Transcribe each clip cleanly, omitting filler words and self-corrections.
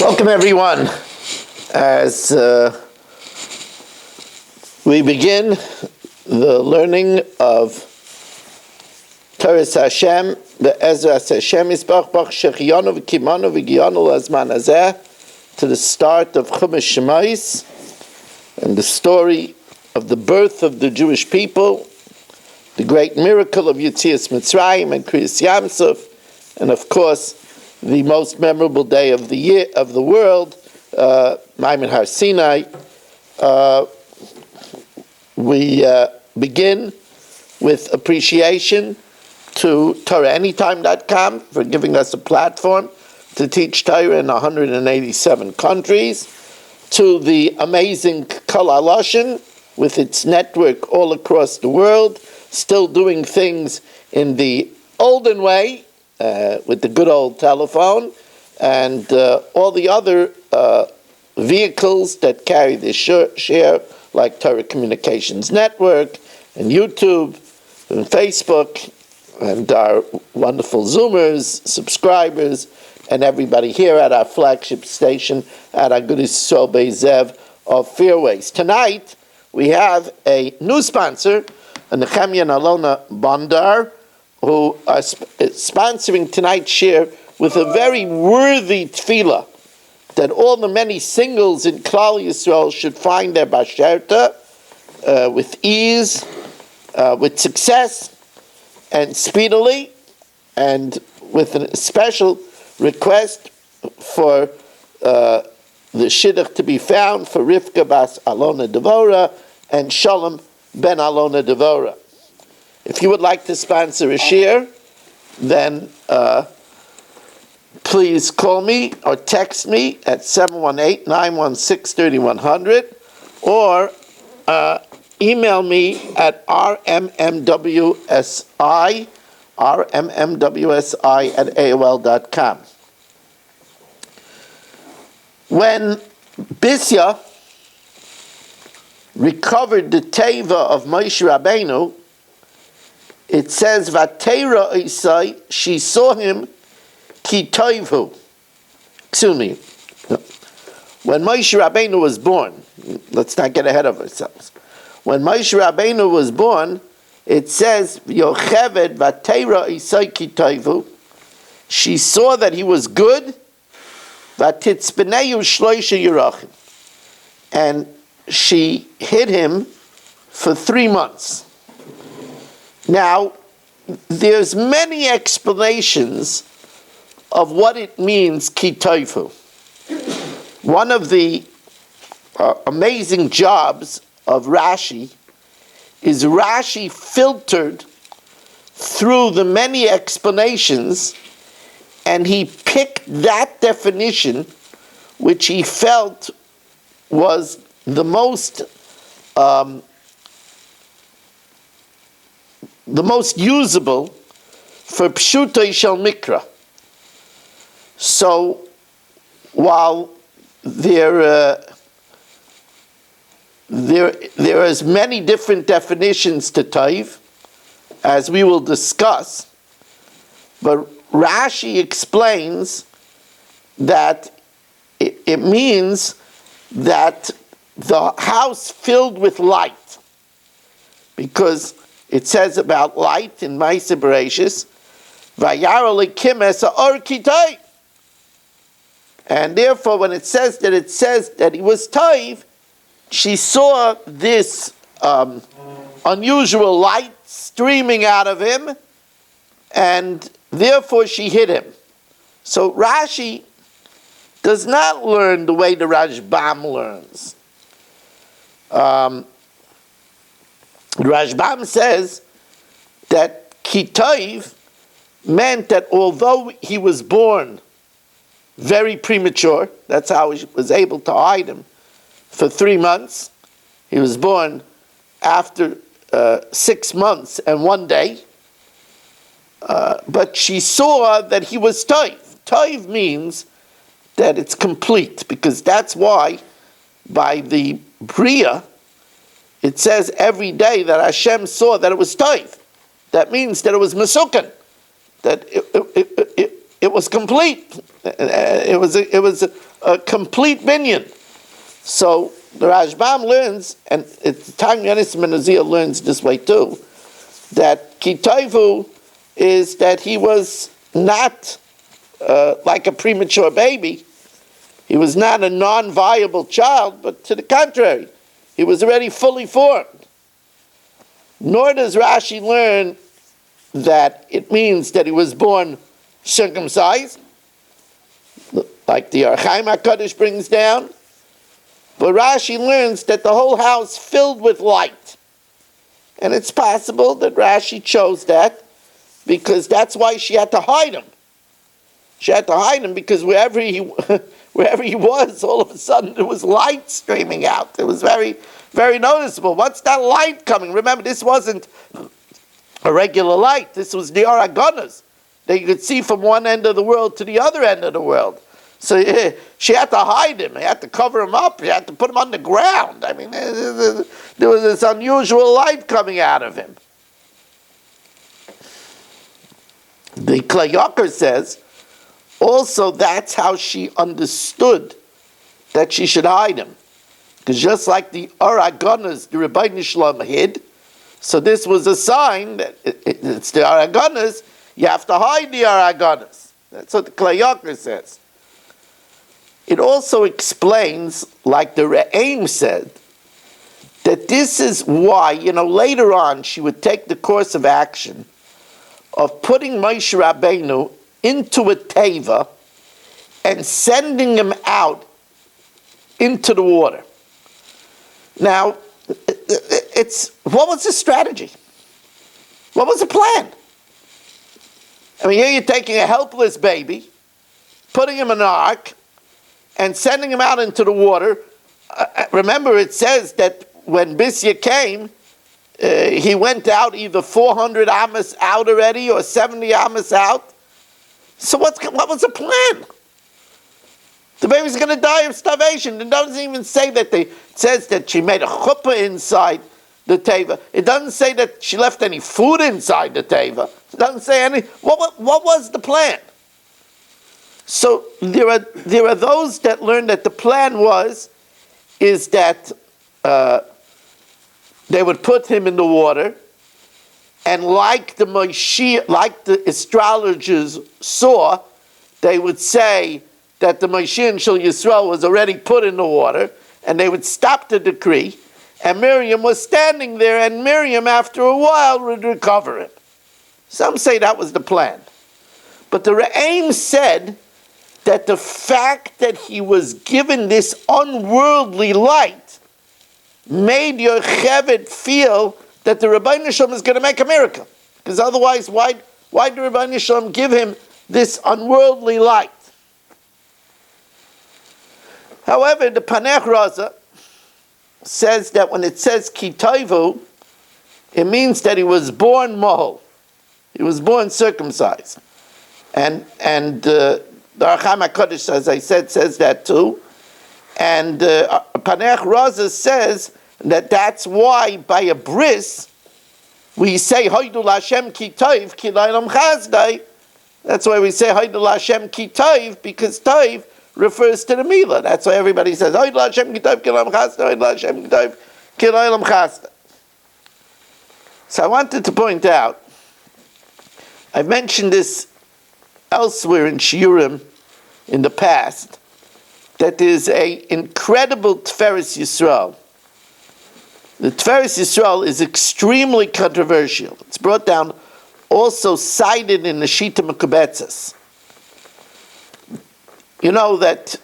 Welcome everyone. As we begin the learning of Torah Hashem, Be'ezras Hashem Yisbach Bach Shechiyanu V'Kimanu V'Giyanu L'Azman Hazeh, to the start of Chumash Shemais and the story of the birth of the Jewish people, the great miracle of Yetzias Mitzrayim and Kriyas Yamsuf, and of course the most memorable day of the year of the world, Maimon Har Sinai. We begin with appreciation to TorahAnytime.com for giving us a platform to teach Torah in 187 countries, to the amazing Kol HaLashon with its network all across the world, still doing things in the olden way, with the good old telephone, and all the other vehicles that carry the share, like Torah Communications Network, and YouTube, and Facebook, and our wonderful Zoomers, subscribers, and everybody here at our flagship station at Agudas Yisroel Zev of Fairways. Tonight, we have a new sponsor, Nechemia and Alona Bondar, who are sponsoring tonight's share with a very worthy tefillah that all the many singles in Klal Yisrael should find their basherta with ease, with success, and speedily, and with a special request for the shidduch to be found for Rivka Bas Alona Devora and Shalom Ben Alona Devora. If you would like to sponsor a share, then please call me or text me at 718-916-3100 or email me at rmmwsi@aol.com. When Bisya recovered the teva of Moshe Rabbeinu, it says, Vatera Isai, she saw him, ki toivhu. Excuse me. When Moshe Rabbeinu was born, let's not get ahead of ourselves. When Moshe Rabbeinu was born, it says, Yocheved Vatera Isai ki toivhu. She saw that he was good, Vatitzbeneyu shloisha yerachim. And she hid him for 3 months. Now, there's many explanations of what it means, ki toifu. One of the amazing jobs of Rashi is Rashi filtered through the many explanations, and he picked that definition which he felt was the most usable for Pshutei Shel Mikra. So, while there is many different definitions to Taiv, as we will discuss, but Rashi explains that it means that the house filled with light, because it says about light in Ma'aseh Bereshis, Vayara Elokim es ha'or ki toiv. And therefore, when it says that he was toiv, she saw this unusual light streaming out of him, and therefore she hid him. So Rashi does not learn the way the Rashbam learns. Rashbam says that ki toiv meant that although he was born very premature, that's how he was able to hide him for 3 months. He was born after 6 months and 1 day, but she saw that he was toiv. Toiv means that it's complete, because that's why by the Bria, it says every day that Hashem saw that it was toiv. That means that it was mesukan, that it was complete. It was a complete minion. So the Rashbam learns, and Tanya Yonis Menazia learns this way too, that Kitayvu is that he was not like a premature baby. He was not a non-viable child, but to the contrary, he was already fully formed. Nor does Rashi learn that it means that he was born circumcised, like the Archaim HaKadosh brings down. But Rashi learns that the whole house filled with light. And it's possible that Rashi chose that because that's why she had to hide him. She had to hide him because wherever he was, all of a sudden there was light streaming out. It was very, very noticeable. What's that light coming? Remember, this wasn't a regular light. This was the Agudas that you could see from one end of the world to the other end of the world. So she had to hide him. She had to cover him up. She had to put him on the ground. I mean, there was this unusual light coming out of him. The Klayoker says, also that's how she understood that she should hide him. Because just like the Aragonas, the Rebbeinu Shalom hid, so this was a sign that it's the Aragonas, you have to hide the Aragonas. That's what the Klayoker says. It also explains, like the Re'aim said, that this is why, later on she would take the course of action of putting Moshe Rabbeinu into a teva and sending him out into the water. Now, what was the strategy? What was the plan? I mean, here you're taking a helpless baby, putting him in an ark, and sending him out into the water. Remember, it says that when Bisya came, he went out either 400 amas out already or 70 amas out. So what was the plan? The baby's going to die of starvation. It doesn't even say that it says that she made a chuppah inside the teva. It doesn't say that she left any food inside the teva. It doesn't say any. What was the plan? So there are those that learn that the plan is that they would put him in the water, and like the astrologers saw, they would say that the Mashiach Shul Yisroel was already put in the water, and they would stop the decree, and Miriam was standing there, and Miriam, after a while, would recover him. Some say that was the plan. But the Re'aim said that the fact that he was given this unworldly light made Yocheved feel that the Rebbeinu Shalom is going to make a miracle. Because otherwise, why did Rebbeinu Shalom give him this unworldly light? However, the Panech Raza says that when it says Kitayvu, it means that he was born mohol. He was born circumcised. And the Archaim HaKadosh, as I said, says that too. And Panech Raza says that that's why by a bris we say Hoidu Lashem Kitayv Ki Lailam Chazdai. That's why we say Hoidu Lashem Kitayv, because Tayv refers to the Milah. That's why everybody says Hoidu Lashem Kitayv Ki Lailam Chazdai, Hoidu Lashem Kitayv Ki Lailam Chazdai. So I wanted to point out, I've mentioned this elsewhere in Shiurim in the past, that there's an incredible Tiferes Yisroel. The Tiferes Yisroel is extremely controversial. It's brought down, also cited in the Shita Mekubetzes. You know that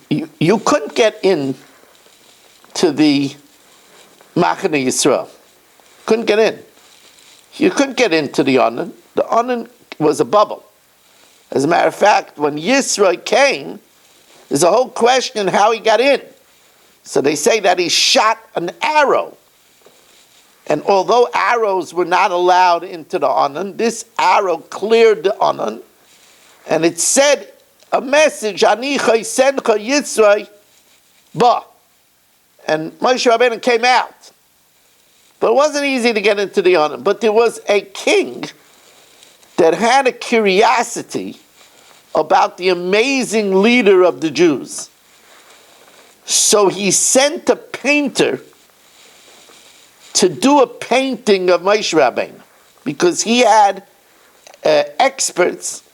you couldn't get in to the Machane Yisroel. Couldn't get in. You couldn't get into the Onan. The Onan was a bubble. As a matter of fact, when Yisroel came, there's a whole question how he got in. So they say that he shot an arrow. And although arrows were not allowed into the Onan, this arrow cleared the Onan. And it said a message, Ani chaysencha Yisroel ba. And Moshe Rabbeinu came out. But it wasn't easy to get into the Onan. But there was a king that had a curiosity about the amazing leader of the Jews. So he sent a painter to do a painting of Moshe Rabbeinu, because he had experts.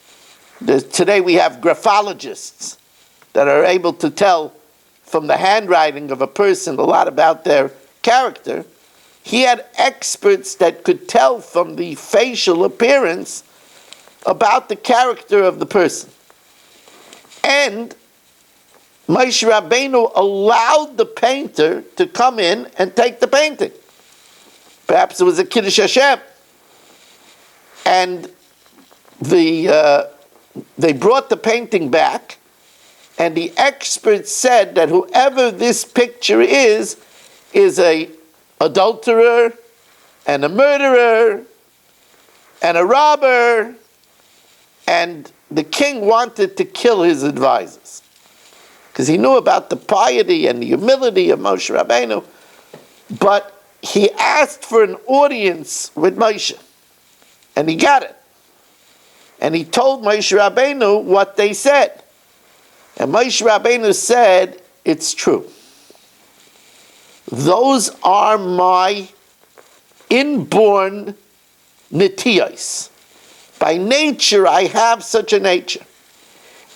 Today we have graphologists that are able to tell from the handwriting of a person a lot about their character. He had experts that could tell from the facial appearance about the character of the person. And Moshe Rabbeinu allowed the painter to come in and take the painting. Perhaps it was a Kiddush Hashem. And they brought the painting back, and the experts said that whoever this picture is a adulterer, and a murderer, and a robber, and the king wanted to kill his advisors. Because he knew about the piety and the humility of Moshe Rabbeinu, but he asked for an audience with Moshe, and he got it. And he told Moshe Rabbeinu what they said. And Moshe Rabbeinu said, it's true. Those are my inborn netiyos. By nature, I have such a nature.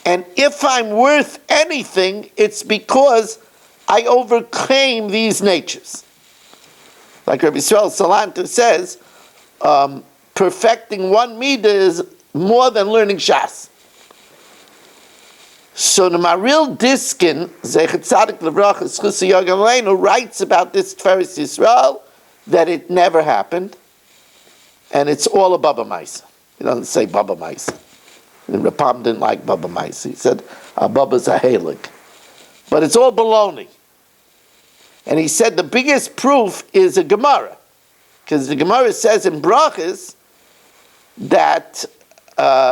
And if I'm worth anything, it's because I overcame these natures. Like Rabbi Yisroel Salanter says, perfecting one midah is more than learning Shas. So the Maril Diskin, Zechet Tzadik Levracha Schus Yagam Aleinu, writes about this Tiferes Yisrael, that it never happened, and it's all a Baba Maisa. He doesn't say Baba Maisa. And Rapam didn't like Baba Maisa. He said, Baba's a Halik. But it's all baloney. And he said the biggest proof is a Gemara. Because the Gemara says in Brachas that Moshe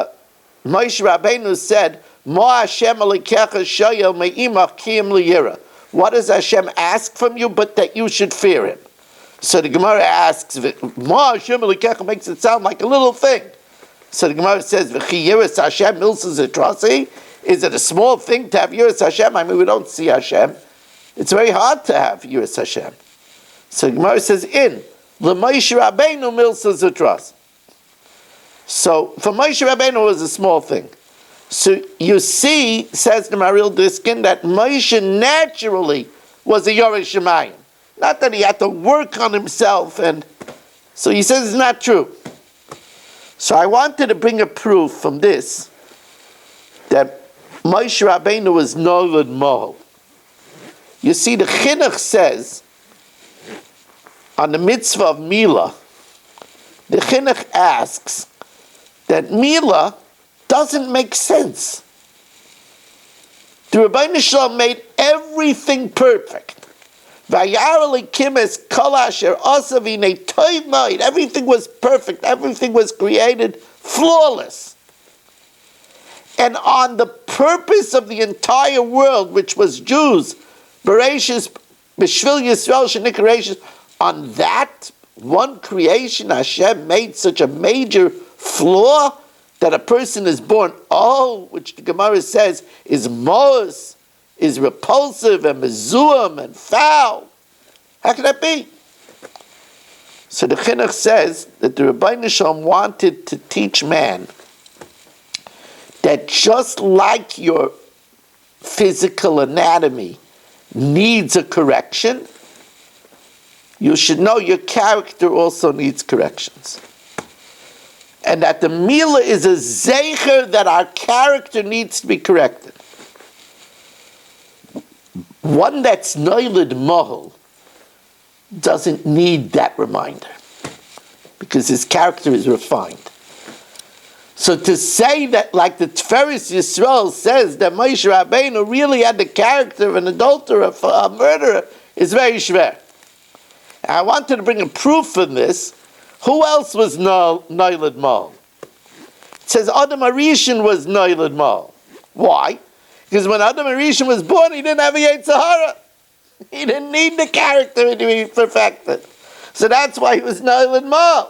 Rabbeinu said, Ma Hashem alikecha shoyel me'imach kiyim liyira. What does Hashem ask from you but that you should fear him? So the Gemara asks, Ma Hashem alikecha makes it sound like a little thing. So the Gemara says, V'chi yiras Hashem milsas etrasi. Is it a small thing to have yiras Hashem? I mean, we don't see Hashem. It's very hard to have yiras Hashem. So the Gemara says, L'Moshe Rabbeinu milsas etrasi. So for Moshe Rabbeinu it was a small thing. So you see, says the Maril Diskin, that Moshe naturally was a Yoreh Shemayim. Not that he had to work on himself, and so he says it's not true. So I wanted to bring a proof from this that Moshe Rabbeinu was Nolad Mohel. You see, the Chinuch says on the mitzvah of Milah, the Chinuch asks that Milah doesn't make sense. The Rebbeinu Shalom made everything perfect. Everything was perfect. Everything was created flawless. And on the purpose of the entire world, which was Jews, Bereshis, B'Shvil Yisrael, Shenikah, on that one creation, Hashem made such a major flaw that a person is born, which the Gemara says is moos, is repulsive and mezuam and foul. How can that be? So the Chinuch says that the Rebbeinu Shalom wanted to teach man that just like your physical anatomy needs a correction, you should know your character also needs corrections. And that the Milah is a zeicher that our character needs to be corrected. One that's Noilid Mohel doesn't need that reminder because his character is refined. So to say that, like the Tiferes Yisrael says, that Moshe Rabbeinu really had the character of an adulterer, a murderer, is very schwer. I wanted to bring a proof from this. Who else was Noilad Mohel? It says Adam Arishan was Noilad Mohel. Why? Because when Adam Arishan was born, he didn't have a Yetzer Hara. He didn't need the character to be perfected. So that's why he was Noilad Mohel.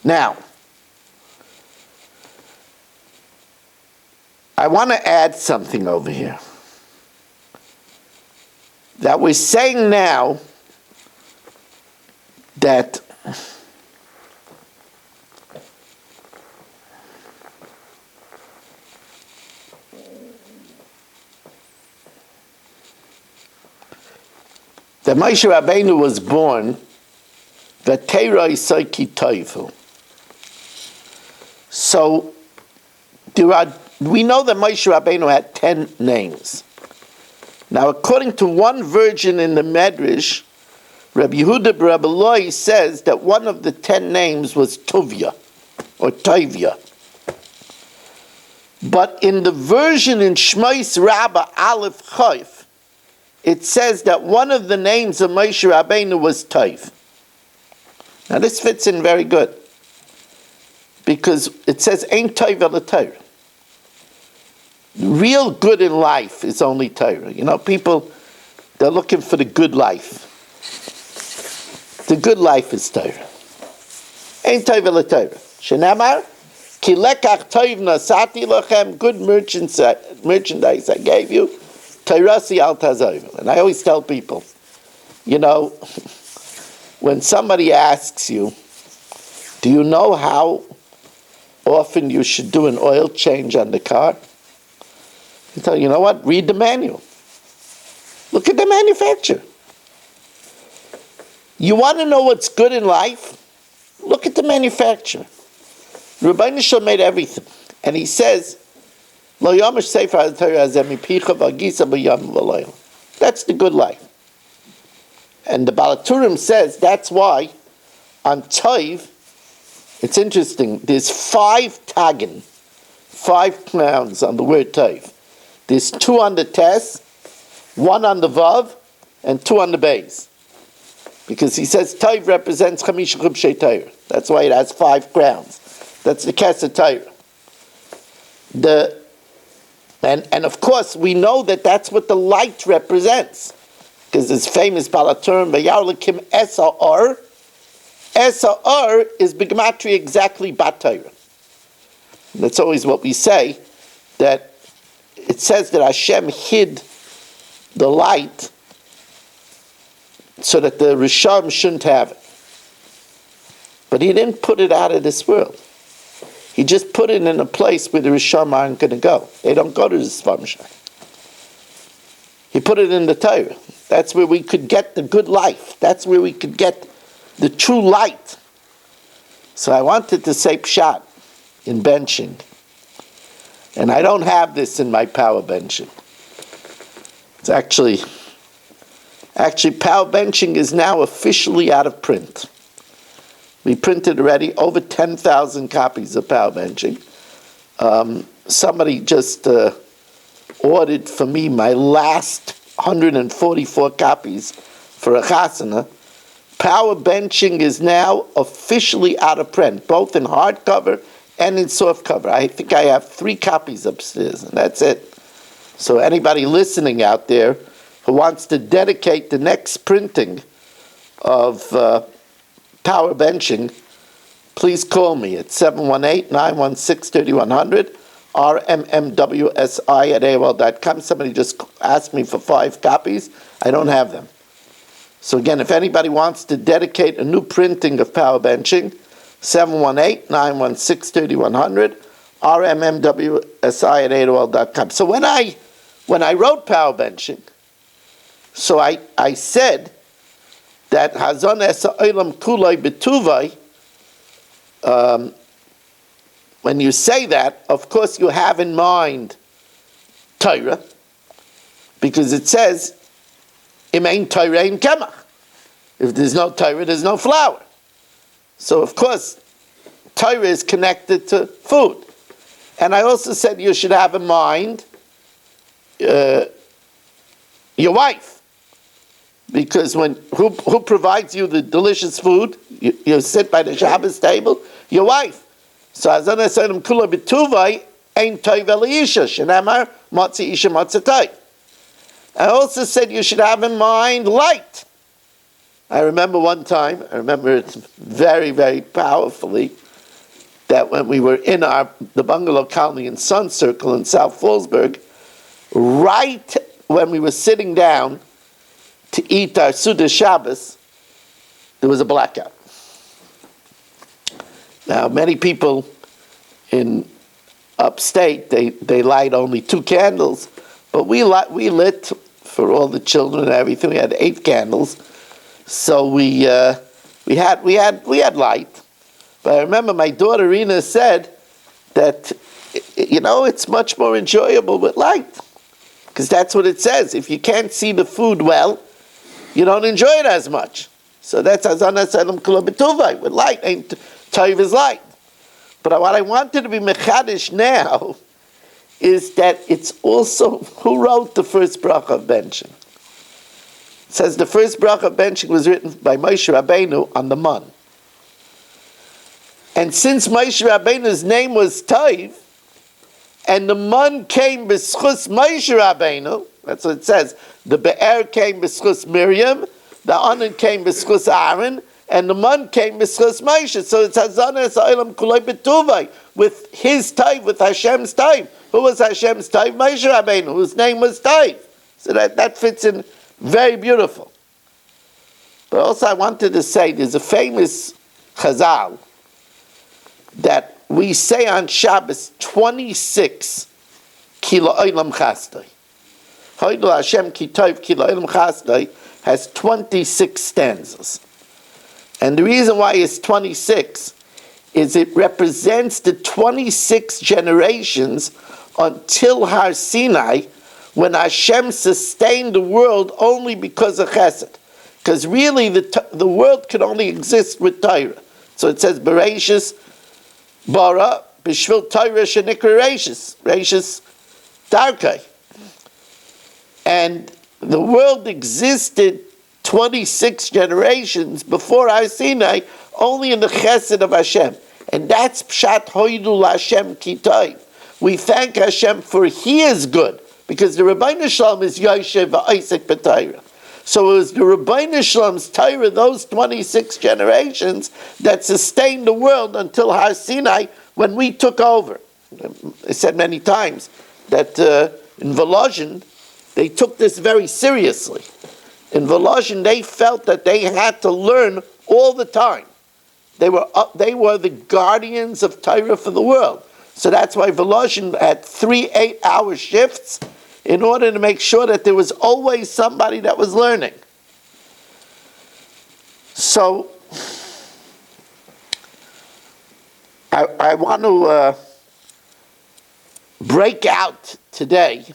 Now, I want to add something over here. That we're saying now that Moshe Rabbeinu was born V'Teirah Yisai Toivu. So we know that Moshe Rabbeinu had 10 names. Now, according to one version in the Medrash, Rabbi Yehuda Rabbi Eloi says that one of the 10 names was Tovia, or Tovia. But in the version in Shmos Rabbah Aleph Chayf, it says that one of the names of Moshe Rabbeinu was Tov. Now this fits in very good, because it says, Ein Tov ela Torah. Real good in life is only Torah. You know, people, they're looking for the good life. The good life is Torah. Ein Tov ela Torah. Shenamar, ki lekach tov nasati lachem, good merchandise I gave you, Torasi al tazov. And I always tell people, you know, when somebody asks you, do you know how often you should do an oil change on the car? You tell you know what? Read the manual. Look at the manufacturer. You want to know what's good in life? Look at the manufacturer. Rabbi Shul made everything. And he says, that's the good life. And the Balaturim says that's why on Tov, it's interesting, there's 5 tagin, 5 crowns on the word Tov. There's 2 on the Tes, 1 on the Vav, and 2 on the Beis. Because he says Tov represents Chamish Chubshei Torah. That's why it has 5 crowns. That's the Kesed Torah. And of course, we know that that's what the light represents. Because this famous Balaturim, V'yarlikim Esa'ar. Esa'ar is B'gematria exactly Bat Torah. That's always what we say, that it says that Hashem hid the light so that the Risham shouldn't have it. But he didn't put it out of this world. He just put it in a place where the Risham aren't going to go. They don't go to the Sfarm Shai. He put it in the Torah. That's where we could get the good life. That's where we could get the true light. So I wanted to say pshat in benching. And I don't have this in my power benching. It's actually power benching is now officially out of print. We printed already over 10,000 copies of power benching. Somebody just ordered for me my last 144 copies for a chasana. Power benching is now officially out of print, both in hardcover and in softcover. I think I have 3 copies upstairs, and that's it. So anybody listening out there who wants to dedicate the next printing of power benching, please call me at 718-916-3100, rmmwsi@aol.com. Somebody just asked me for 5 copies. I don't have them. So again, if anybody wants to dedicate a new printing of power benching, 718-916-3100, rmmwsi@aol.com. So when I wrote power benching, so I said that Hazon Esa Olam Kulai Betuvai, when you say that, of course you have in mind Torah, because it says, Im ein Torah ein kemach. If there's no Torah, there's no flour. So of course, Torah is connected to food. And I also said you should have in mind your wife. Because who provides you the delicious food? You sit by the Shabbos table, your wife. So Hazon Esa Olam Kulai Betuvai ein Tov ela Isha, Shenamar Motzi Isha Matzah Tov. I also said you should have in mind light. I remember one time, I remember it very, very powerfully, that when we were in the bungalow colony in Sun Circle in South Fallsburg, right when we were sitting down to eat our Suda Shabbos, there was a blackout. Now, many people in upstate, they light only 2 candles, but we lit for all the children and everything. We had 8 candles, so we had light. But I remember my daughter Rena said that, it's much more enjoyable with light, because that's what it says. If you can't see the food well, you don't enjoy it as much. So that's Hazana Salam Kula B'Tuvay, with light. Toiv is light. But what I wanted to be mechadish now is that it's also who wrote the first bracha of benching. It says the first bracha of benching was written by Moshe Rabbeinu on the man. And since Moshe Rabbeinu's name was Toiv, and the man came b'schus Moshe Rabbeinu, that's what it says. The be'er came b'schus Miriam, the anan came b'schus Aaron, and the man came b'schus Moshe. So it's Hazana Sa'ilam Kuloi B'Tuvai, with his Toiv, with Hashem's Toiv. Who was Hashem's Toiv? Moshe Rabbeinu, whose name was Toiv. So that fits in very beautiful. But also I wanted to say, there's a famous Chazal that we say on Shabbos 26 Kilo Olam Chasdai. Hoidul Hashem Ki Tov Kilo Olam Chasdai has 26 stanzas. And the reason why it's 26 is it represents the 26 generations until Har Sinai, when Hashem sustained the world only because of Chesed. Because really the world could only exist with Torah. So it says, Bereshis bara b'shvil Torah shenikra Reishis, Reishis Darkei. And the world existed 26 generations before Har Sinai, only in the chesed of Hashem. And that's Pshat Hoidul Hashem Ki Tov. We thank Hashem for He is good, because the Rebbeinu Shalom is Yoshev v'Isaac b'Torah. So it was the Rebbeinu Shalom's Torah, those 26 generations, that sustained the world until Har Sinai, when we took over. I said many times that in Volozhin, they took this very seriously. In Volozhin, they felt that they had to learn all the time. They were the guardians of Torah for the world. So that's why Volozhin had 3 8-hour shifts, in order to make sure that there was always somebody that was learning. So, I want to break out today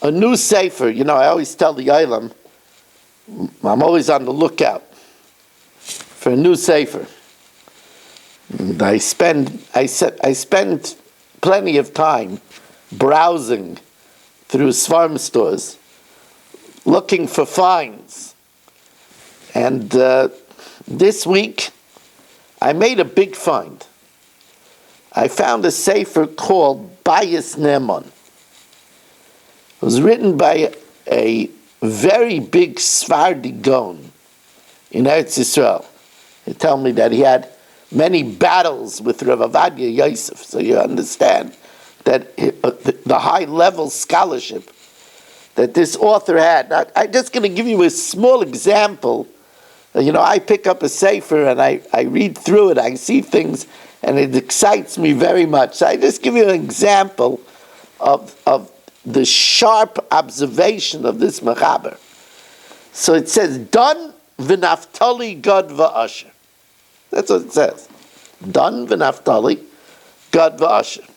a new sefer. I always tell the Eilam, I'm always on the lookout for a new sefer. And I spend plenty of time browsing through farm stores, looking for finds. And this week, I made a big find. I found a sefer called Bayis Ne'eman. It was written by a very big Sephardi Gaon in Eretz Yisroel. They tell me that he had many battles with Rav Avadia Yosef, so you understand that the high-level scholarship that this author had. Now, I'm just going to give you a small example. I pick up a sefer and I read through it, I see things, and it excites me very much. So I just give you an example of the sharp observation of this mechaber. So it says, Dan v'naftali gad v'asher. That's what it says. Dan v'naftali gad v'asher.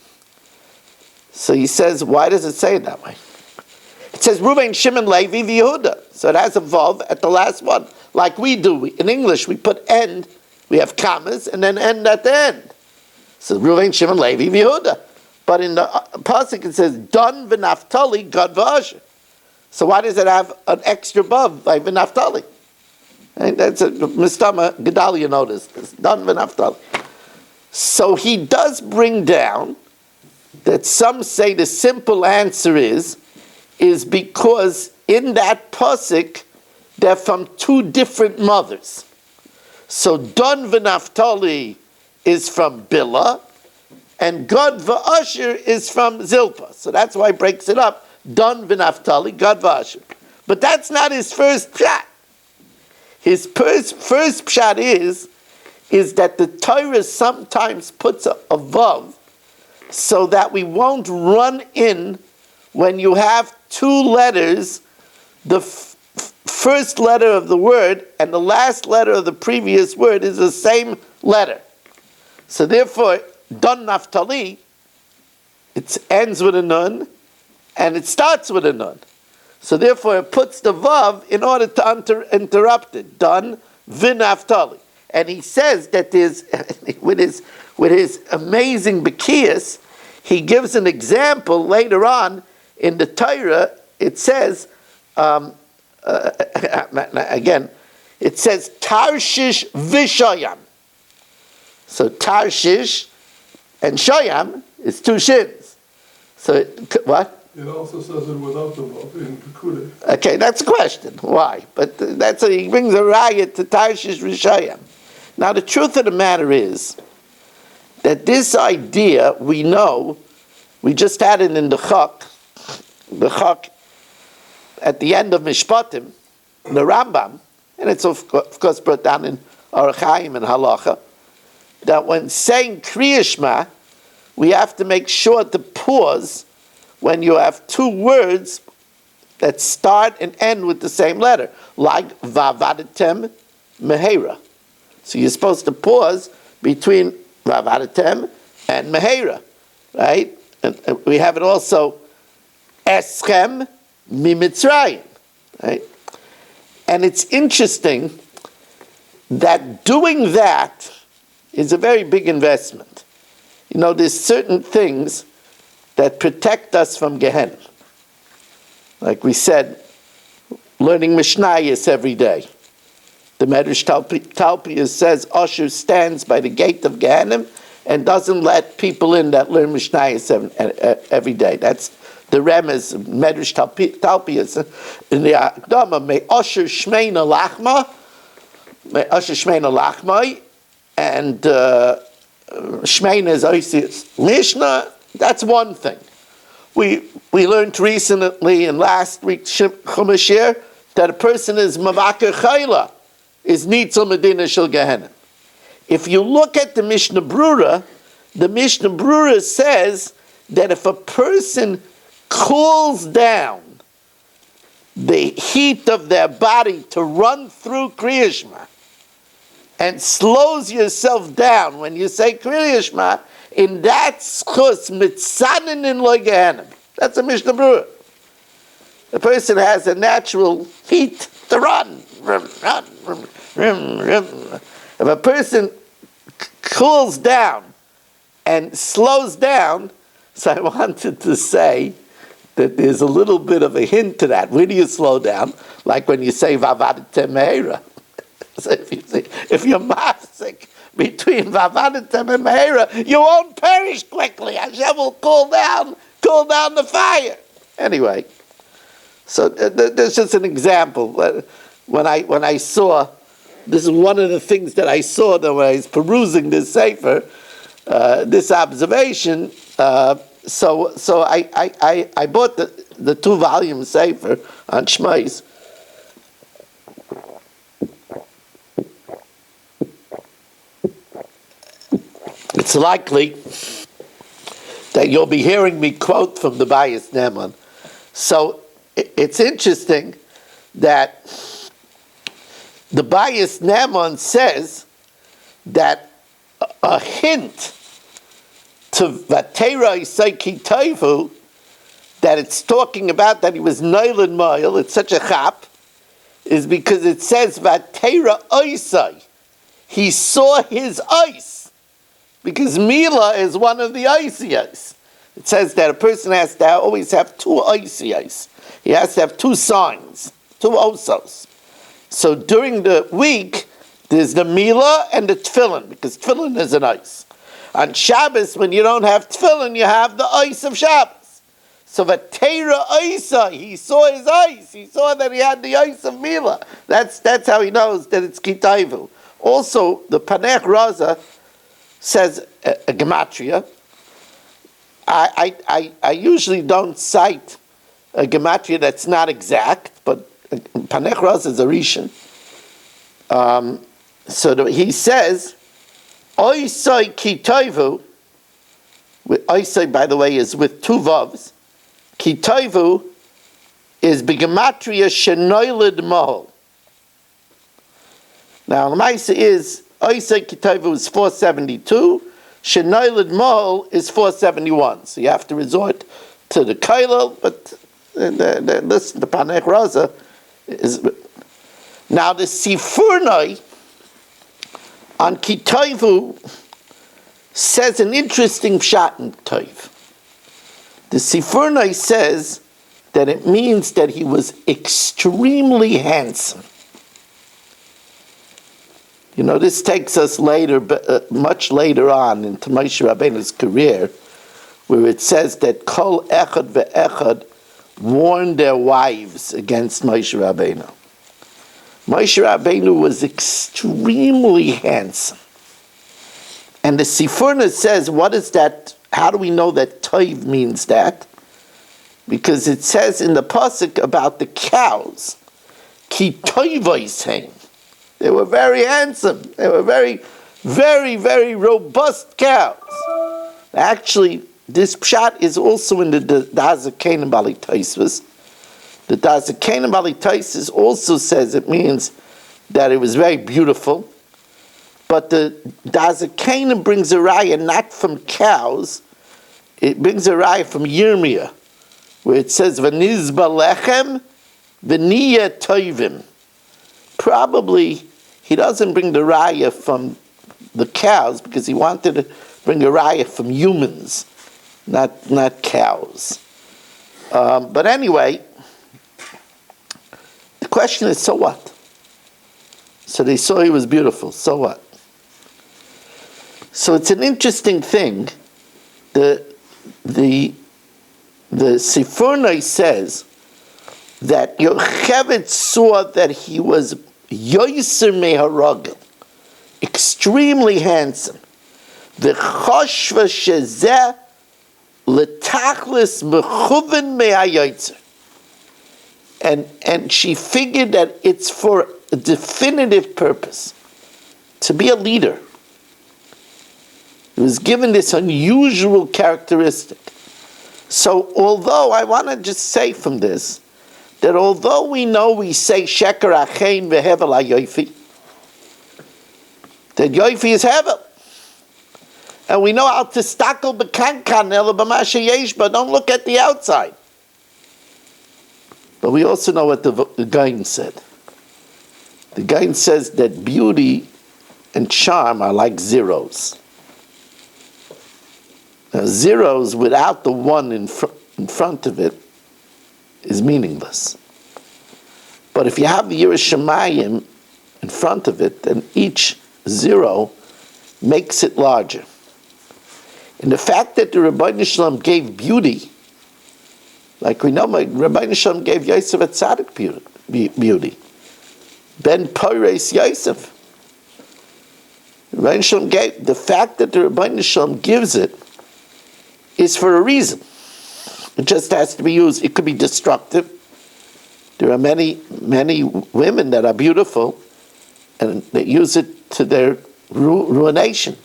So he says, why does it say it that way? It says, Reuben, Shimon, Levi, Yehuda. So it has a vav at the last one. Like we do. In English, we put end, we have commas, and then end at the end. So Reuben, Shimon, Levi, Yehuda. But in the Pasuk, it says, Dan v'naftali gad v'asher. So why does it have an extra vav by v'naftali? And that's a Mistama Gedalia noticed this. Dan v'naftali. So he does bring down that some say the simple answer is because in that pasuk they're from 2 different mothers. So Dan v'Naftali is from Bila, and Gad v'Asher is from Zilpa. So that's why he breaks it up. Dan v'Naftali, Gad v'Asher. But that's not his first pshat. His first pshat is that the Torah sometimes puts a vav so that we won't run in when you have two letters, the first letter of the word and the last letter of the previous word is the same letter. So therefore, Dan Naftali, it ends with a nun and it starts with a nun. So therefore, it puts the vav in order to interrupt it. Dan v'Naftali. And he says that there's, with his amazing bekiyas, he gives an example later on in the Torah. It says, again, it says Tarshish v'Shayam. So Tarshish and Shayam is two shins. So what? It also says it without the vav in Pekudah. Okay, that's a question. Why? But he brings a riot to Tarshish v'Shayam. Now the truth of the matter is that this idea, we know, we just had it in the Chok at the end of Mishpatim, the Rambam, and it's of course brought down in Orach Chaim and Halacha, that when saying Kriya Shema, we have to make sure to pause when you have two words that start and end with the same letter, like Vavadetem Mehera. So you're supposed to pause between Vavadetem and Mehera, right? And we have it also Eschem Mimitzrayim, right? And it's interesting that doing that is a very big investment. You know, there's certain things that protect us from Gehenna. Like we said, learning Mishnayos every day. The Medrash Talpias says Asher stands by the gate of Gehenna and doesn't let people in that learn Mishnayos every day. That's the remez, Medrash Talpias in the Akdama. May Asher Shmeina Lachma, and Shmeina is Oisius Mishnah. That's one thing. We learned recently in last week's Chumash that a person is Mavaker Chayla, is Nitzel Medina Shel Gehenna. If you look at the Mishnah Brura says that if a person cools down the heat of their body to run through Kriya Shema and slows yourself down when you say Kriya Shema, in that schus mitzanin in lo Gehenna. That's a Mishnah Brura. The person has a natural heat to run. If a person cools down and slows down, so I wanted to say that there's a little bit of a hint to that. Where do you slow down? Like when you say Vavadetem Mehera. So if you're mafsik between Vavadetem and Mehera, you won't perish quickly. Hashem will cool down the fire. Anyway, so there's just an example. When I saw, this is one of the things that I saw when I was perusing this sefer, this observation. So I bought the 2-volume sefer on Shmos. It's likely that you'll be hearing me quote from the Bayis Neman. So it's interesting that the Bayis Neman says that a hint to Vatera Isaiki Taivu, that it's talking about that he was Nailan Mail, it's such a chap, is because it says Vatera Isai. He saw his ice. Because Mila is one of the icy ice. It says that a person has to always have 2 icy ice. He has to have 2 signs, 2 osos. So during the week, there's the Mila and the Tefillin, because Tefillin is an ice. On Shabbos, when you don't have Tefillin, you have the ice of Shabbos. So Vatera Isa, he saw his ice. He saw that he had the ice of Mila. That's how he knows that it's Kitaivu. Also, the Panech Raza says a gematria. I usually don't cite a gematria that's not exact, but Panech Raz is a Rishon. He says, Oisai Kitoivu, Oisai, by the way, is with two vavs. Kitoivu is begematria shenoiled mohol. Now, the Maisa is, Oisai Kitoivu is 472, shenoiled mohol is 471. So you have to resort to the Kailal, but listen, the Panech Raza is... Now the Sifurnai on Kitoivu says an interesting pshat in Toiv. The Sifurnai says that it means that he was extremely handsome. You know, this takes us later, much later on into Moshe Rabbeinu's career, where it says that Kol Echad ve'Echad warned their wives against Moshe Rabbeinu. Moshe Rabbeinu was extremely handsome. And the Sifurna says, what is that? How do we know that Toiv means that? Because it says in the Pasuk about the cows, Ki Toivoisheim. They were very handsome. They were very, very, very robust cows. Actually, this pshat is also in the Dazakain Bali Taisvus. The Dazakain Bali Taisvus also says it means that it was very beautiful. But the Dazakain brings a raya not from cows, it brings a raya from Yirmiyah, where it says, V'nizba lechem v'niya toivim. Probably he doesn't bring the raya from the cows because he wanted to bring a raya from humans, not cows. But anyway, the question is, so what? So they saw he was beautiful, so what? So it's an interesting thing. The Sifurnai says that Yocheved saw that he was Yoiser Meharagel, extremely handsome. The Choshva Shezeh L'tachlis Mechuven Me'ayotzer. And she figured that it's for a definitive purpose, to be a leader. He was given this unusual characteristic. So although, I want to just say from this, that although we know we say Sheker Achein Vehevel HaYoifi, that Yoifi is Hevel. And we know how to stackle B'kankan Ela B'masha Yesh, but don't look at the outside. But we also know what the Gaon said. The Gaon says that beauty and charm are like zeros. Now, zeros without the one in front of it is meaningless. But if you have the Yiras Shamayim in front of it, then each zero makes it larger. And the fact that the Rabbeinu Shalom gave beauty, like we know, Rabbeinu Shalom gave Yosef a tzaddik beauty. Ben Fairways Yosef. Rabbeinu Shalom gave, the fact that the Rabbeinu Shalom gives it is for a reason. It just has to be used. It could be destructive. There are many, many women that are beautiful and they use it to their ruination.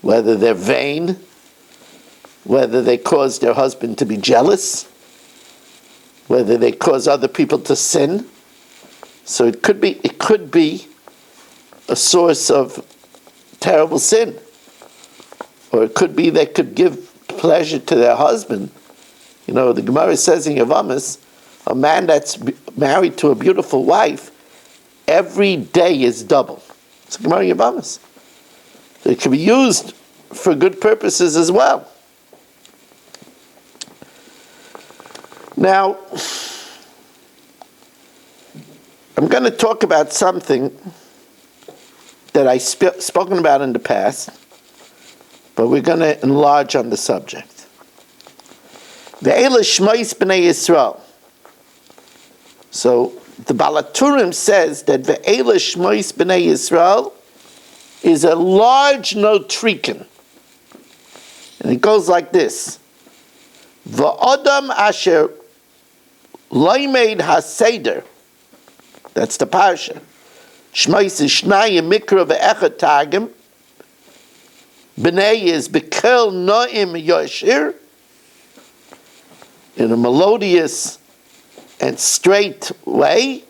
Whether they're vain, whether they cause their husband to be jealous, whether they cause other people to sin. So it could be a source of terrible sin. Or it could be they could give pleasure to their husband. You know, the Gemara says in Yavamas, a man that's married to a beautiful wife, every day is double. It's Gemara in Yavamas. It can be used for good purposes as well. Now, I'm going to talk about something that I've spoken about in the past, but we're going to enlarge on the subject. Ve'ela Shmos B'nei Yisroel. So the Balaturim says that Ve'ela Shmos B'nei Yisroel is a large notrikin. And it goes like this. V'odam asher loimed haseder. That's the Parsha. Shmos Shnayim mikra ve'echad targum. B'nei is bekel no'im yoshir. In a melodious and straight way.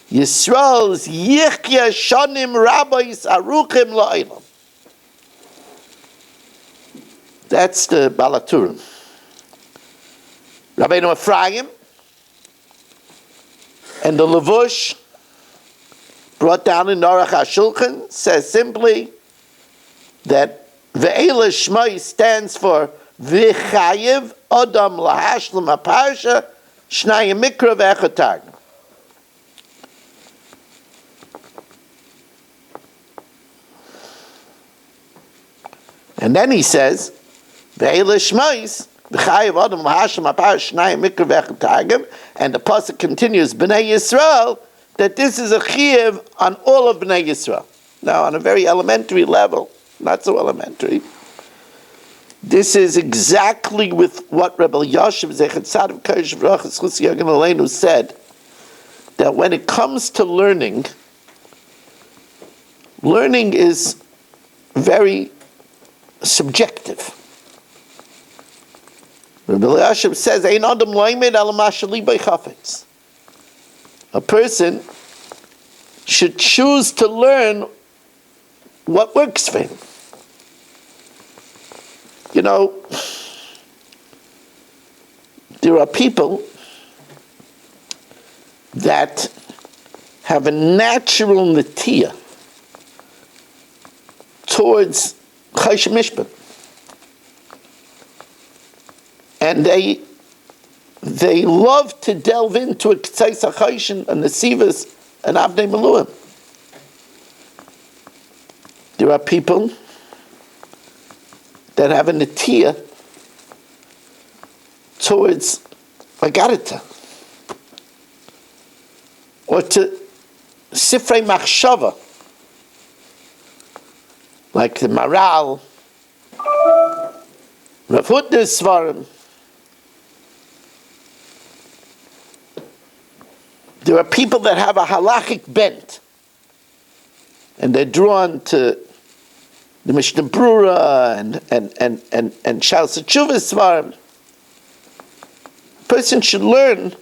Yisroel's yichya shonim rabbis aruchim la'ilam. That's the Balaturim. Rabbeinu Ephraim and the Levush brought down in Aruch HaShulchan says simply that Ve'ela Shmoi stands for V'chayiv Odam Lahashlam HaParsha Shnayim Mikra Ve'echad Targum. And then he says Ve'ela Shmois and the pasuk continues, Bnei Yisroel, that this is a chiyuv on all of Bnei Yisroel. Now, on a very elementary level, not so elementary, this is exactly with what Rebbe Yashiv Zechat Tzaddik Kodesh V'rachas Chus Yagen Aleinu said, that when it comes to learning is very subjective. Rabbi Yashiv says, "Ein adam loimed al mashali by chafetz." A person should choose to learn what works for him. You know, there are people that have a natural netiya towards chaysh mishpat. And they love to delve into a K'tzais HaChayshin and the Sivas and Avnei Meluim. There are people that have a netiya towards Agarita or to Sifrei Machshava, like the Maral, Rav Hutner's Svarim. There are people that have a halachic bent, and they're drawn to the Mishnah Brura and Shal Sechuvas Svarim. A person should learn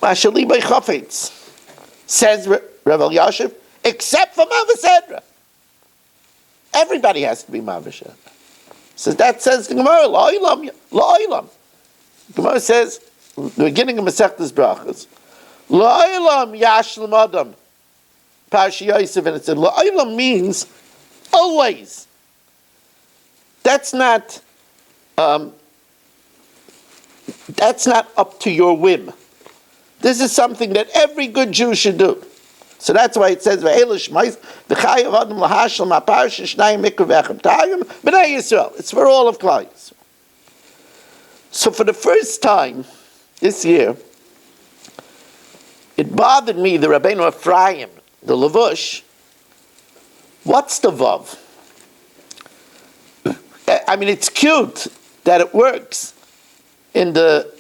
Mashali by Chafetz, says Rav Yashiv, except for Mavasedra. Everybody has to be Mavasedra. So that says the Gemara, La'ilam, La'ilam. Gemara says, the beginning of Masechtas Brachas, La'ilam Yashlam Adam, Parsha Yosef, and it said, La'ilam means always. That's not up to your whim. This is something that every good Jew should do. So that's why it says, it's for all of Klal Yisrael. So for the first time this year, it bothered me, the Rabbeinu Ephraim, the Levush, what's the Vav? I mean, it's cute that it works in the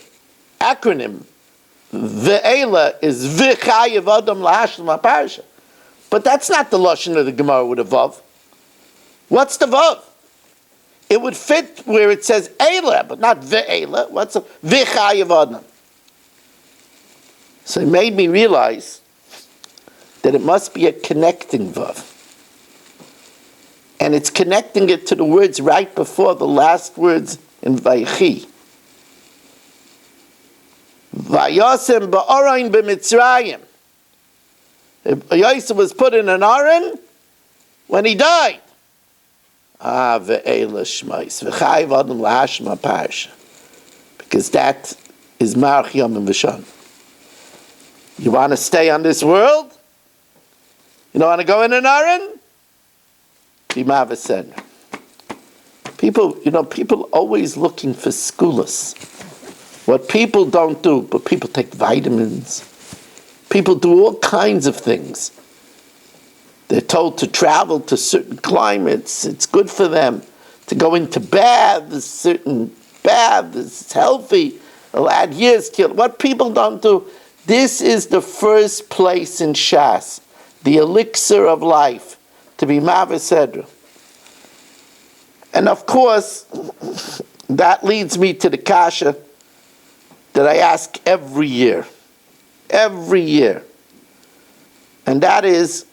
acronym. Ve'ela is V'chayev Adam Lahashlam HaParsha. But that's not the Lashon of the Gemara with a Vav. What's the Vav? It would fit where it says Eila, but not Ve'ela. What's a V'chayev Adam? So it made me realize that it must be a connecting Vav. And it's connecting it to the words right before the last words in Vayechi. Vayosem ba'orain b'Mitzrayim. Yosef was put in an aron when he died. Ve'ela shmais v'chayiv adam lahashma parsha, because that is Marach Yom and V'Shon. You want to stay on this world? You don't want to go in an aron? Be mavasen. People always looking for skulas. What people don't do, but people take vitamins. People do all kinds of things They're told to travel to certain climates. It's good for them to go into baths, certain baths. It's healthy. It'll add years to it. What people don't do, this is the first place in Shas, the elixir of life, to be Mavasedra. And of course, that leads me to the kasha that I ask every year. Every year. And that is,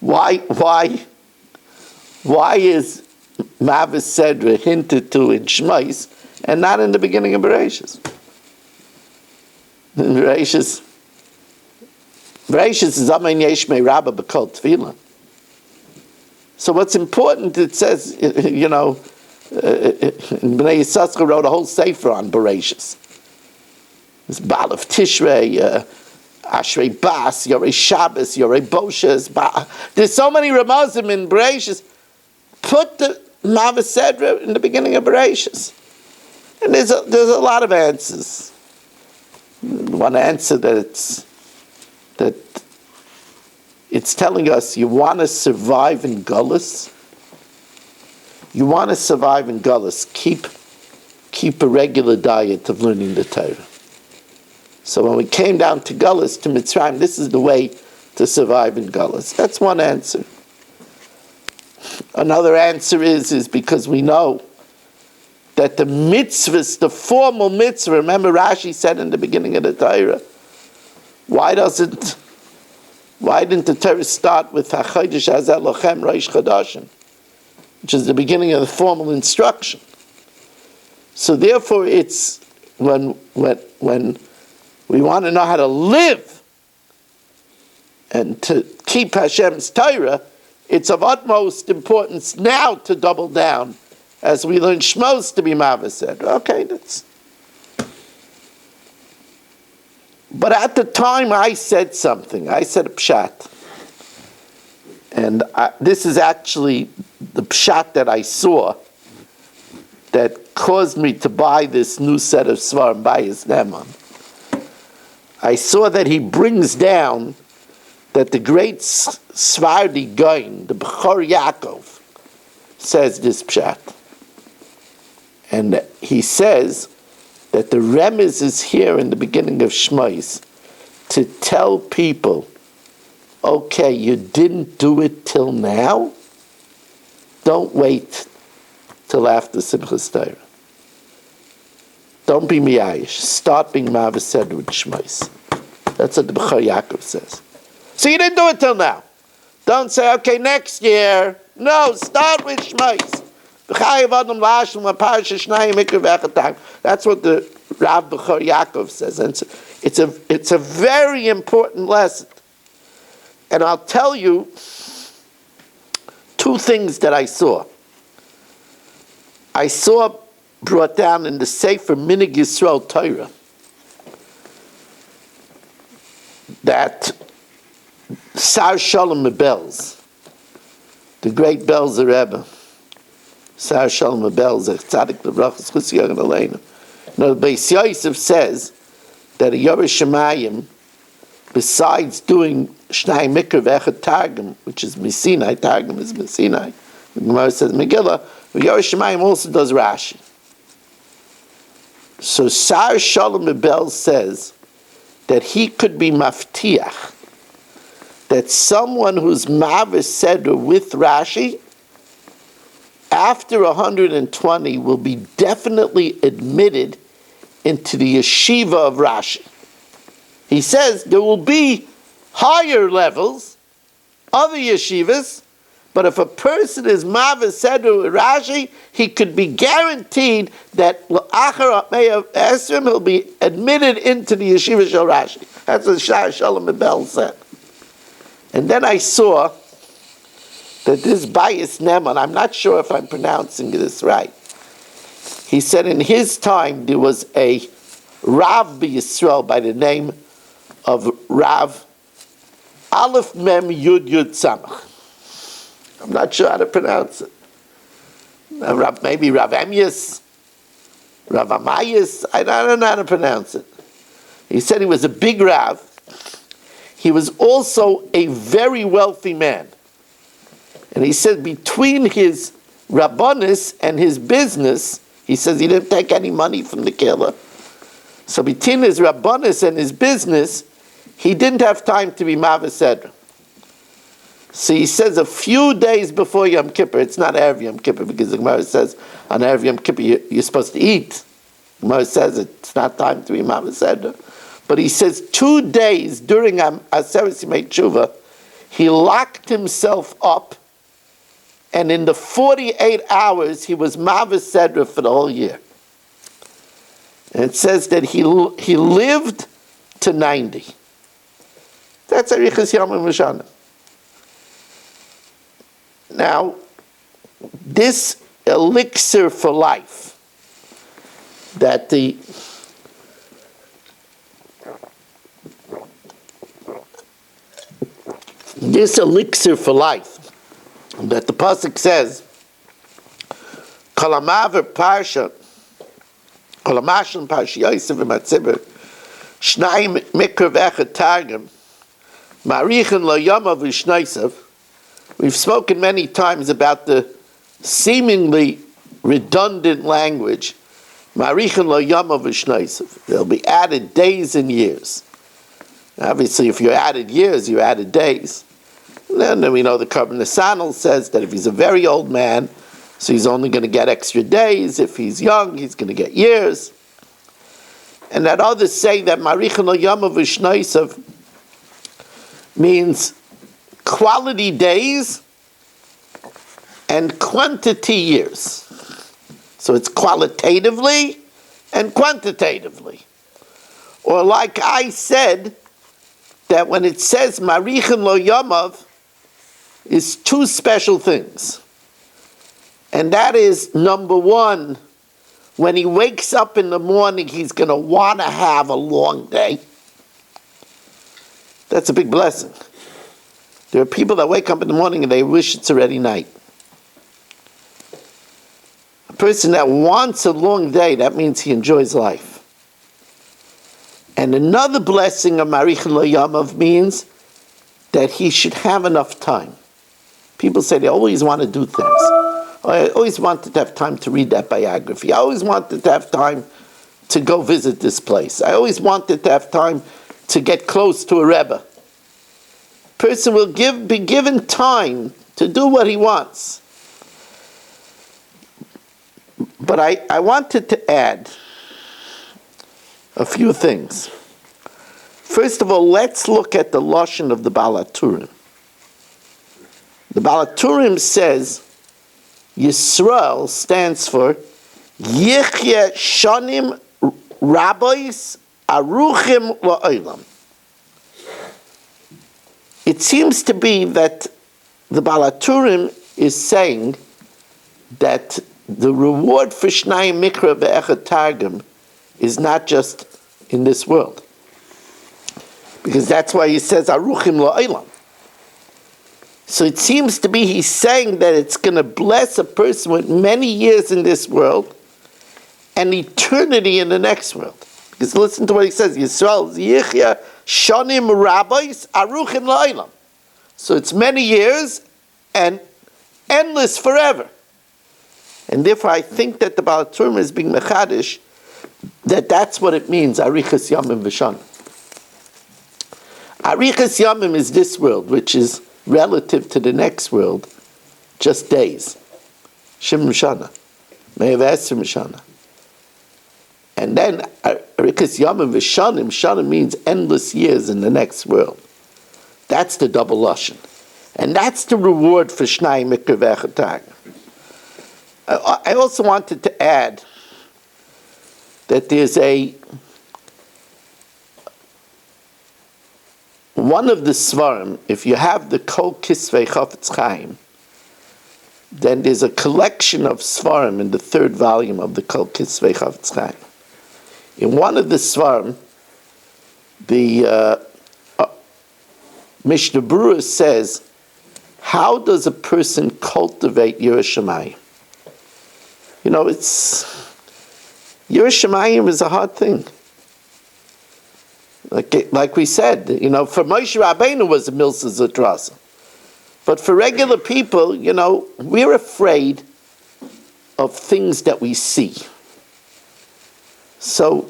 why is Mavasedra hinted to in Shmos and not in the beginning of Bereshis? In Bereshis is Amen Yeshmei Rabba B'Kol Tefillah. So what's important, it says, Bnei Yissaschar wrote a whole sefer on Bereshis. It's Baal of Tishrei, Ashrei Bas, Yorei Shabbos, Yorei Boshes. There's so many Ramazim in Bereshis. Put the Mavasedra in the beginning of Bereshis. And there's a lot of answers. One answer that it's telling us you want to survive in Gullus. You want to survive in Gullus. Keep a regular diet of learning the Torah. So when we came down to Gullus, to Mitzrayim, this is the way to survive in Gullus. That's one answer. Another answer is because we know that the mitzvahs, the formal mitzvah, remember Rashi said in the beginning of the Torah, why didn't the Torah start with HaChodesh Hazeh Lochem Rosh Chodashim, which is the beginning of the formal instruction? So therefore it's when we want to know how to live and to keep Hashem's Torah, it's of utmost importance now to double down as we learn Shmos to be Mavasedra. Okay, but at the time I said something. I said a pshat. And this is actually the pshat that I saw that caused me to buy this new set of Svarim by his Neman. I saw that he brings down that the great Svardi Gaon, the Bechor Yaakov, says this pshat. And he says that the remez is here in the beginning of Shmos to tell people, okay, you didn't do it till now? Don't wait till after Simchas Torah. Don't be miyayish. Start being Mavasedra with Shmos. That's what the Bechor Yaakov says. So you didn't do it till now. Don't say, okay, next year. No, start with Shmos. That's what the Rav Bechor Yaakov says. And it's a very important lesson. And I'll tell you two things that I saw. I saw brought down in the Sefer Minig Yisroel Torah that Sar Shalom Belz, the great Belzer Rebbe, Sar Shalom Belz, Tzadik L'Brachas Chus Yagan Aleinu. Now, the Beis Yosef says that a Yoresh Shemayim, besides doing Shnai Mikra V'Echad Targum, which is Messinai, Targum is Messinai, the Gemara says Megillah, but Yoresh Shemayim also does Rashi. So Sar Shalom Belz says that he could be maftiach, that someone who's Mavasedra with Rashi, after 120 will be definitely admitted into the yeshiva of Rashi. He says there will be higher levels, other yeshivas, but if a person is Mavasedra with Rashi, he could be guaranteed that L'achar Esrim he'll be admitted into the yeshiva shel Rashi. That's what Shar Shalom Bel said. And then I saw that this Bayis Neman, I'm not sure if I'm pronouncing this right, he said in his time there was a Rav Yisroel by the name of Rav Aleph Mem Yud Yud Samach. I'm not sure how to pronounce it. Maybe Rav Emius, Rav Amayus, I don't know how to pronounce it. He said he was a big Rav. he was also a very wealthy man. And he said between his rabbonis and his business, he says he didn't take any money from the killer. So between his rabbonis and his business, he didn't have time to be Mavased. So he says a few days before Yom Kippur, it's not Erev Yom Kippur, because the Gemara says on Erev Yom Kippur you're supposed to eat. The Gemara says it's not time to be Mavased. But he says 2 days during Aseret Yimei Tshuva, he locked himself up, and in the 48 hours he was Mavas Sedra for the whole year. And it says that he lived to 90. That's Arichas Yamim V'Shana. Now, this elixir for life that this elixir for life that the pasuk says, "Kalamaver Parsha, Kalamashon Parsha Yosef v'Matziber, Shnayim Mikra v'Echad Targum, Marichen Lo Yamav v'Shnaisav." We've spoken many times about the seemingly redundant language, Marichen Lo Yamav v'Shnaisav. There'll be added days and years. Obviously, if you added years, you added days. And then we know the Karban Nesanel says that if he's a very old man, so he's only going to get extra days. If he's young, he's going to get years. And that others say that Marichen Lo Yamav v'Shnaisav means quality days and quantity years. So it's qualitatively and quantitatively. Or like I said, that when it says Marichen Lo Yamav, is two special things. And that is, number one, when he wakes up in the morning, he's going to want to have a long day. That's a big blessing. There are people that wake up in the morning and they wish it's already night. A person that wants a long day, that means he enjoys life. And another blessing of Marichen Lo Yamav means that he should have enough time. People say they always want to do things. I always wanted to have time to read that biography. I always wanted to have time to go visit this place. I always wanted to have time to get close to a Rebbe. Person will be given time to do what he wants. But I wanted to add a few things. First of all, let's look at the lashon of the Baal HaTurim. The Baal HaTurim says Yisroel stands for Yichye Shonim Rabbis Aruchim La'olam. It seems to be that the Baal HaTurim is saying that the reward for Shnayim Mikra ve'Echad Targum is not just in this world. Because that's why he says Aruchim La'olam. So it seems to be he's saying that it's going to bless a person with many years in this world and eternity in the next world. Because listen to what he says, Yisroel Yichya Shonim Rabbis Aruchim La'olam. So it's many years and endless forever. And therefore I think that the Baal HaTurim is being mechadish, that's what it means, Arichas Yamim V'Shana. Arichas Yamim is this world, which is relative to the next world, just days. Shim Shana. Me'av Esrim Shana. And then Arichas Yamim V'Shanim, Shana means endless years in the next world. That's the double lashon. And that's the reward for Shnai Mikra ve'Echad Targum. I also wanted to add that there's one of the Svarim, if you have the Kol Kisvei Chafetz Chaim, then there's a collection of Svarim in the third volume of the Kol Kisvei Chafetz Chaim. In one of the Svarim, the Mishnah Berurah says, how does a person cultivate Yiras Shamayim? You know, Yiras Shamayim is a hard thing. Like we said, for Moshe Rabbeinu was a milsa zatrasa. But for regular people, we're afraid of things that we see. So,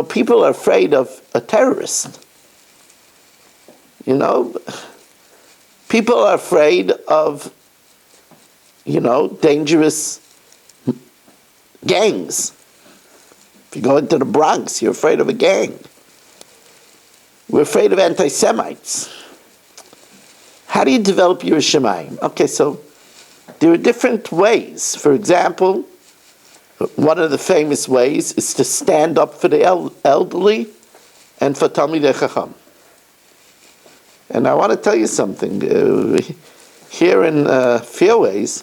people are afraid of a terrorist. People are afraid of, dangerous gangs. If you go into the Bronx, you're afraid of a gang. We're afraid of anti-Semites. How do you develop Yiras Shamayim? Okay, so there are different ways. For example, one of the famous ways is to stand up for the elderly and for Talmidei Chacham. And I want to tell you something. Here in Fairways,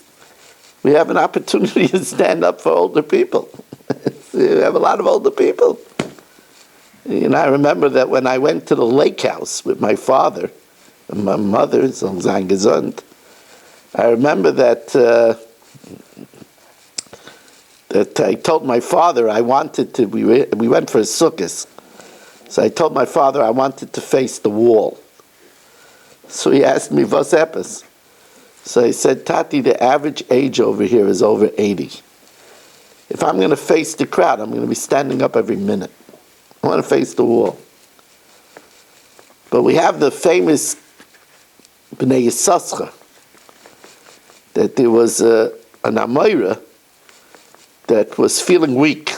we have an opportunity to stand up for older people. We have a lot of older people. I remember that when I went to the lake house with my father and my mother, so sein gesund, I remember that I told my father I wanted to, we went for a sukkah. So I told my father I wanted to face the wall. So he asked me, "What's epis?" So I said, "Tati, the average age over here is over 80. If I'm going to face the crowd, I'm going to be standing up every minute. I want to face the wall." But we have the famous Bnei Yissaschar, that there was an Amoira that was feeling weak.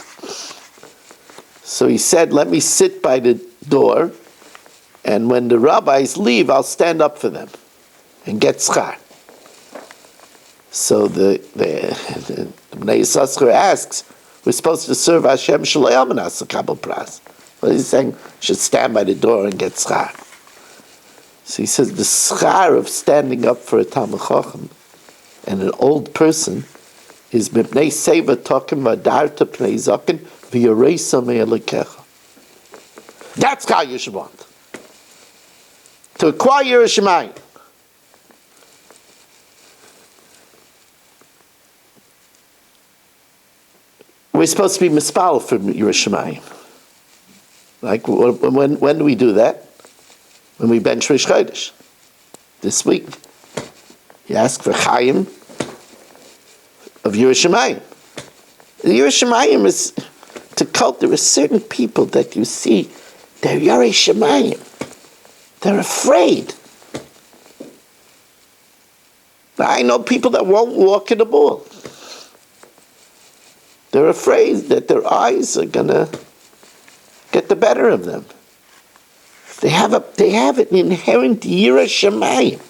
So he said, "Let me sit by the door, and when the rabbis leave, I'll stand up for them and get schar." So the Bnei Yissaschar asks, "We're supposed to serve Hashem Shalom and Asa Kabel Pras." Well, he's saying, should stand by the door and get schar. So he says, the schar of standing up for a Talmid Chacham and an old person is Mipnei Seva Tokim Vadarta Pnei Zaken V'Yoreisa Me'Elekecha. That's how you should want. To acquire Yiras Shamayim. We're supposed to be mispal for Yiras Shamayim. Like, when do we do that? When we bench Rish Chodesh. This week. You ask for Chaim of Yiras Shamayim. Yiras Shamayim is to cult. There are certain people that you see, they're Yiras Shamayim. They're afraid. I know people that won't walk in the ball. They're afraid that their eyes are going to get the better of them. They have an inherent Yiras Shamayim.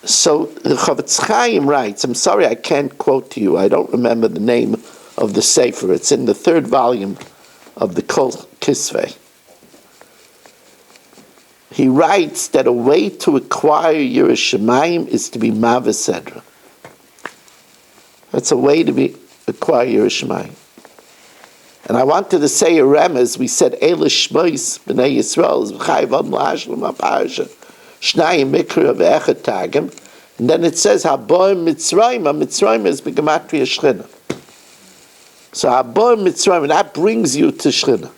So the Chavetz Chaim writes, I'm sorry I can't quote to you, I don't remember the name of the Sefer, it's in the 3rd volume of the Kol Kisvei. He writes that a way to acquire Yiras Shamayim is to be Mavasedra. That's a way to acquire Yiras Shamayim. And I wanted to say a remez. We said Eilish Shmos B'nei Yisroel V'chayvam La'ashlam Parsha Shnayim Mikra V'echad Tagim, and then it says Haboim Mitzrayim is B'gematria Shchina. So Haboim Mitzrayim, that brings you to Shchina.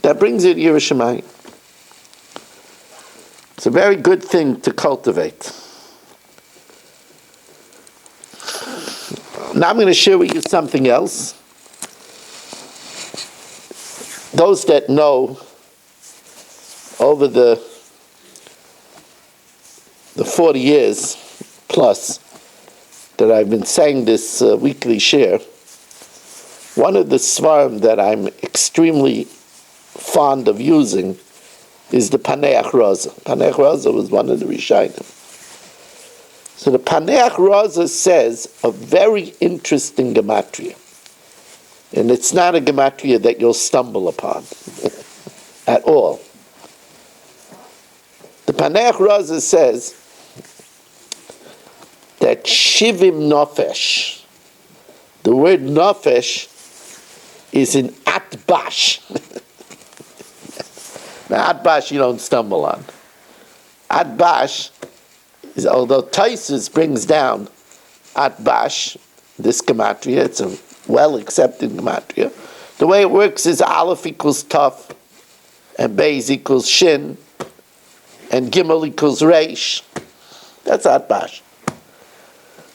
That brings you to Yiras Shamayim. It's a very good thing to cultivate. Now I'm going to share with you something else. Those that know over the 40 years plus that I've been saying this weekly share, one of the svarim that I'm extremely fond of using is the Paneach Raza. Paneach Raza was one of the Rishayim. So the Paneach Raza says a very interesting gematria. And it's not a gematria that you'll stumble upon at all. The Paneach Raza says that Shivim Nofesh, the word Nofesh is in Atbash. Now Atbash you don't stumble on. Atbash is, although Taisus brings down Atbash, this gematria, it's a well-accepted gematria. The way it works is Aleph equals Taf, and Beis equals Shin, and Gimel equals Reish. That's Atbash.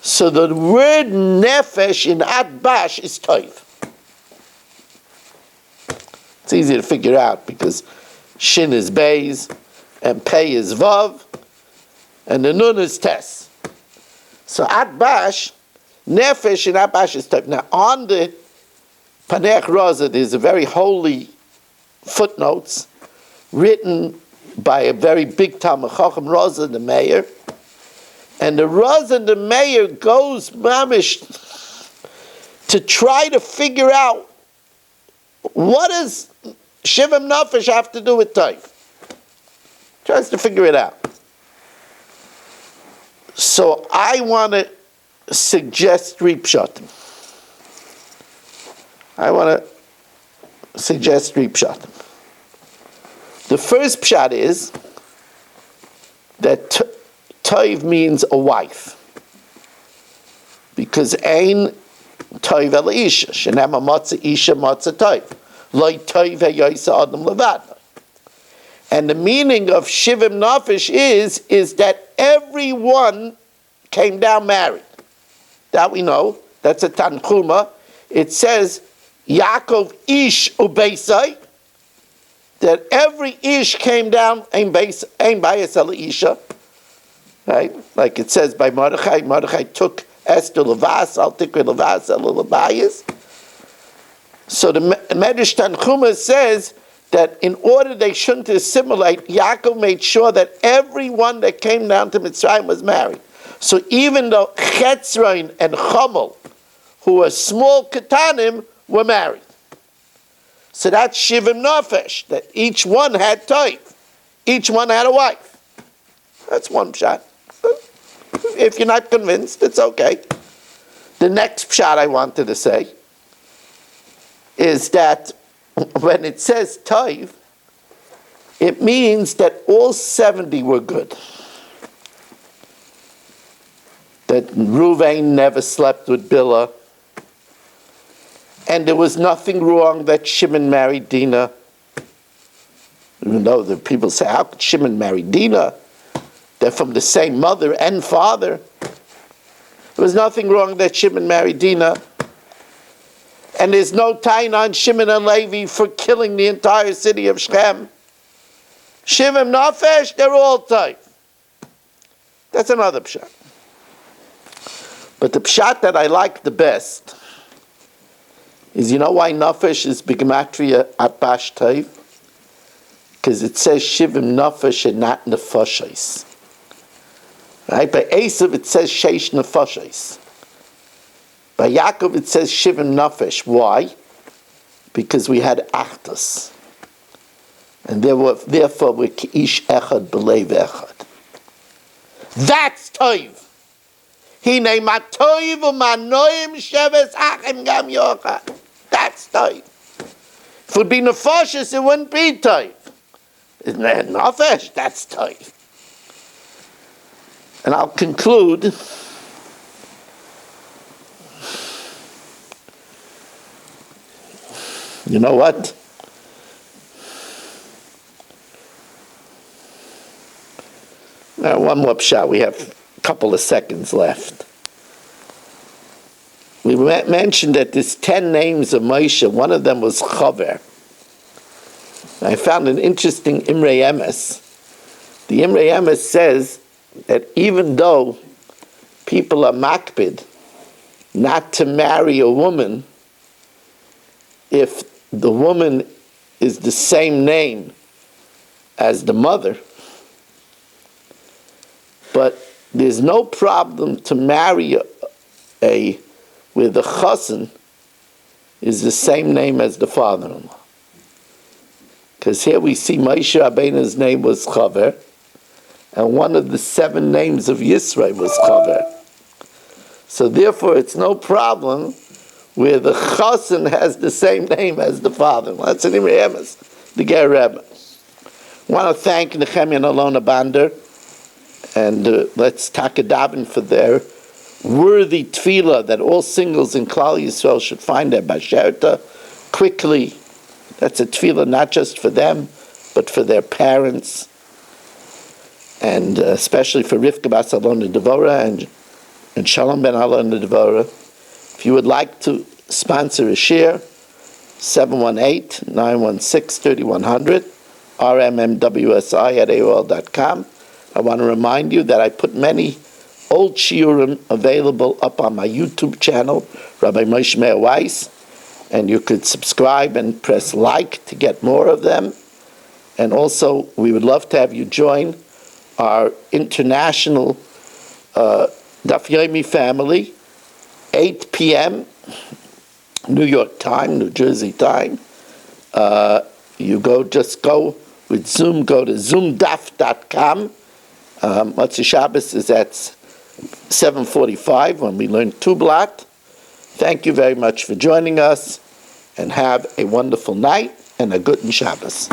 So the word Nefesh in Atbash is Toiv. It's easy to figure out because Shin is Beis, and Pei is Vav, and the Nun is Tes. So Atbash, Nefesh in Atbash is Toiv. Now on the Panech Raza, there's a very holy footnotes written by a very big Talmud Chacham, Raza the Mayor. And the Raza the Mayor goes mamish to try to figure out what does Shivim Nefesh have to do with Toiv. Tries to figure it out. So I want to suggest three pshatim. The first pshat is that Toiv means a wife. Because ein Toiv el isha, shenema matzah isha matzah Toiv. Loi Toiv heyoisa adam levad. And the meaning of Shivim Nefesh is that everyone came down married. That we know. That's a Tanchuma. It says, Yaakov ish ubeisai, that every ish came down, ein bayis el isha. Right? Like it says by Mordechai, Mordechai took Esther levas, al tikri levas, el lebayis. So the Medrash Tanchuma says that in order they shouldn't assimilate, Yaakov made sure that everyone that came down to Mitzrayim was married. So even though Chetzrain and Chomel, who were small ketanim, were married. So that's Shivim Nefesh, that each one had Toiv. Each one had a wife. That's one pshat. If you're not convinced, it's okay. The next pshat I wanted to say is that when it says Toiv, it means that all 70 were good. That Ruvain never slept with Bilhah, and there was nothing wrong that Shimon married Dinah. Even though the people say, how could Shimon marry Dinah? They're from the same mother and father. There was nothing wrong that Shimon married Dinah. And there's no tain on Shimon and Levi for killing the entire city of Shechem. Shivim Nefesh, they're all Toiv. That's another pshat. But the pshat that I like the best is, you know why Nefesh is B'gematria Atbash Toiv? Because it says Shivim Nefesh and not Nefashos. Right? By Esav it says Sheish Nefashos. By Yaakov it says Shivim Nefesh. Why? Because we had Agudas. And therefore we're Ki'ish Echad B'leiv Echad. That's Toiv. Hine matoiv u'manoim sheves achim gam yochad. That's Toiv. If it would be Nefashos, it wouldn't be Toiv. Isn't that Nefesh? That's Toiv. And I'll conclude. You know what? Now, one more shot. We have a couple of seconds left. We mentioned that there's 10 names of Moshe. One of them was Chaver. I found an interesting Imrei Emes. The Imrei Emes says that even though people are makpid not to marry a woman if the woman is the same name as the mother, but there's no problem to marry where the chassan is the same name as the father-in-law. Because here we see Moshe Rabbeinu's name was Chaver, and one of the 7 names of Yisroel was Chaver. So therefore it's no problem where the chassan has the same name as the father-in-law. That's an Imrei Emes, the Ger Rebbe. I want to thank Nehemiah and Alona Bander, and let's take a daven for their worthy tefillah that all singles in Klal Yisrael should find their basherta, quickly. That's a tefillah not just for them, but for their parents, and especially for Rivka Bas Alona Devora and Shalom Ben Alona Devora. If you would like to sponsor a shiur, 718-916-3100, rmmwsi@aol.com. I want to remind you that I put many old shiurim available up on my YouTube channel, Rabbi Moshe Meir Weiss, and you could subscribe and press like to get more of them. And also, we would love to have you join our international Daf Yomi family, 8 p.m. New York time, New Jersey time. Just go with Zoom, go to zoomdaf.com. Motzei Shabbos is at 7:45 when we learn Tublat. Thank you very much for joining us, and have a wonderful night and a good Shabbos.